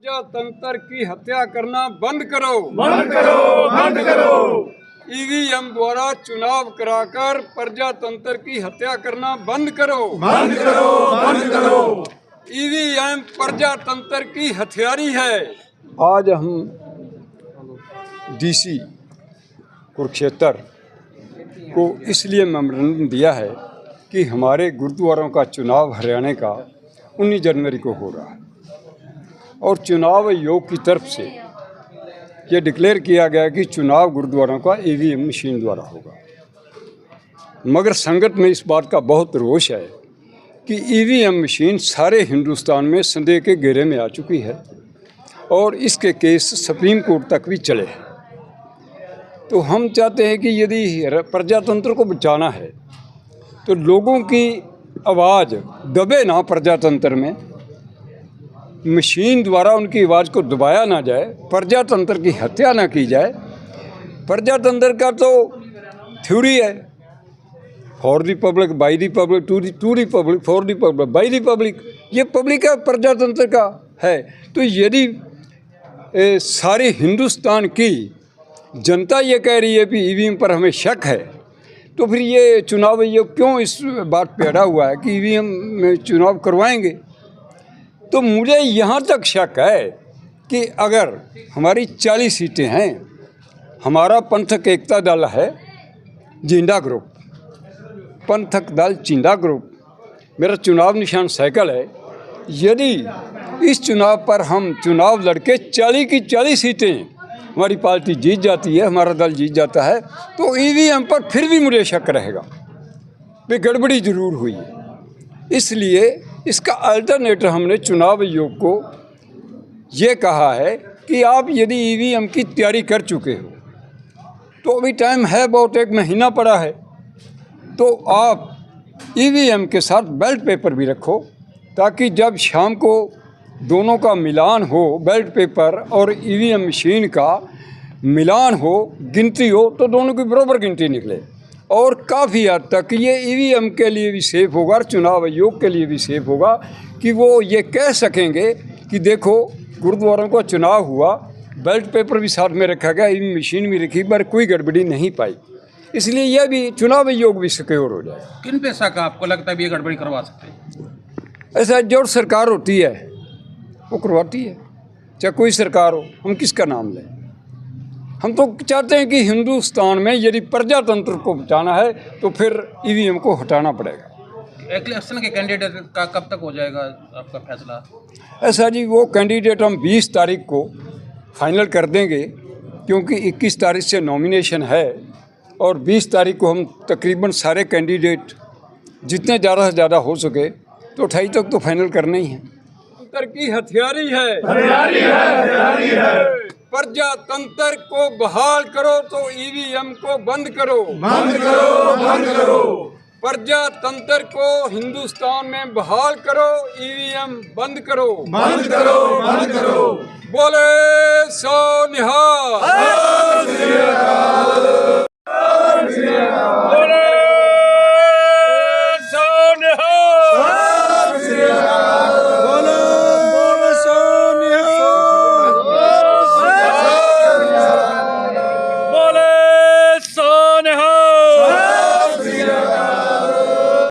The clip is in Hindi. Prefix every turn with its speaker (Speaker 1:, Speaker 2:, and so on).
Speaker 1: प्रजातंत्र की हत्या करना बंद करो,
Speaker 2: बंद करो, बंद करो।
Speaker 1: ईवीएम द्वारा चुनाव कराकर प्रजातंत्र की हत्या करना बंद करो,
Speaker 2: बंद करो, बंद करो।
Speaker 1: ईवीएम प्रजातंत्र की हथियारी है। आज हम डीसी कुरुक्षेत्र को इसलिए मेमोरेंडम दिया है कि हमारे गुरुद्वारों का चुनाव हरियाणा का 19 जनवरी को हो रहा है और चुनाव आयोग की तरफ से ये डिक्लेयर किया गया कि चुनाव गुरुद्वारों का ईवीएम मशीन द्वारा होगा। मगर संगत में इस बात का बहुत रोष है कि ईवीएम मशीन सारे हिंदुस्तान में संदेह के घेरे में आ चुकी है और इसके केस सुप्रीम कोर्ट तक भी चले हैं। तो हम चाहते हैं कि यदि प्रजातंत्र को बचाना है तो लोगों की आवाज़ दबे ना, प्रजातंत्र में मशीन द्वारा उनकी आवाज़ को दबाया ना जाए, प्रजातंत्र की हत्या ना की जाए। प्रजातंत्र का तो थ्योरी है, for the public, by the public, to the public, for the public, by the public. ये पब्लिक का प्रजातंत्र का है। तो यदि सारे हिंदुस्तान की जनता ये कह रही है कि ईवीएम पर हमें शक है, तो फिर ये चुनाव आयोग क्यों इस बात पे अड़ा हुआ है कि ईवीएम में चुनाव करवाएंगे। तो मुझे यहाँ तक शक है कि अगर हमारी 40 सीटें हैं, हमारा पंथक एकता दल है जिंदा ग्रुप, पंथक दल जिंदा ग्रुप, मेरा चुनाव निशान साइकिल है। यदि इस चुनाव पर हम चुनाव लड़के 40 की 40 सीटें हमारी पार्टी जीत जाती है, हमारा दल जीत जाता है, तो ईवीएम पर फिर भी मुझे शक रहेगा कि गड़बड़ी जरूर हुई है। इसलिए इसका अल्टरनेटिव हमने चुनाव आयोग को ये कहा है कि आप यदि ईवीएम की तैयारी कर चुके हो तो अभी टाइम है, बहुत 1 महीना पड़ा है, तो आप ईवीएम के साथ बैलेट पेपर भी रखो ताकि जब शाम को दोनों का मिलान हो, बैलेट पेपर और ईवीएम मशीन का मिलान हो, गिनती हो, तो दोनों की बराबर गिनती निकले और काफ़ी हद तक ये ईवीएम के लिए भी सेफ होगा और चुनाव आयोग के लिए भी सेफ होगा कि वो ये कह सकेंगे कि देखो गुरुद्वारों का चुनाव हुआ, बैलेट पेपर भी साथ में रखा गया, ईवीएम मशीन भी रखी, पर कोई गड़बड़ी नहीं पाई। इसलिए यह भी चुनाव आयोग भी सिक्योर हो जाए।
Speaker 2: किन पे शक आपको लगता है ये गड़बड़ी करवा सकते हैं?
Speaker 1: ऐसा जो सरकार होती है वो करवाती है, चाहे कोई सरकार हो। हम किसका नाम लें? हम तो चाहते हैं कि हिंदुस्तान में यदि प्रजातंत्र को बचाना है तो फिर ईवीएम को हटाना पड़ेगा।
Speaker 2: इलेक्शन के कैंडिडेट का कब तक हो जाएगा आपका फैसला?
Speaker 1: ऐसा जी, वो कैंडिडेट हम 20 तारीख को फाइनल कर देंगे क्योंकि 21 तारीख से नॉमिनेशन है और 20 तारीख को हम तकरीबन सारे कैंडिडेट जितने ज़्यादा से ज़्यादा हो सके तो 28 तक तो फाइनल करना ही है। प्रजातंत्र की हथियारी है,
Speaker 2: हथियारी है, हथियारी है।
Speaker 1: प्रजातंत्र को बहाल करो तो ईवीएम को बंद करो,
Speaker 2: बंद करो, बंद करो।
Speaker 1: प्रजातंत्र को हिंदुस्तान में बहाल करो, ईवीएम बंद करो,
Speaker 2: बंद करो, बंद करो।
Speaker 1: बोले सो निहाल।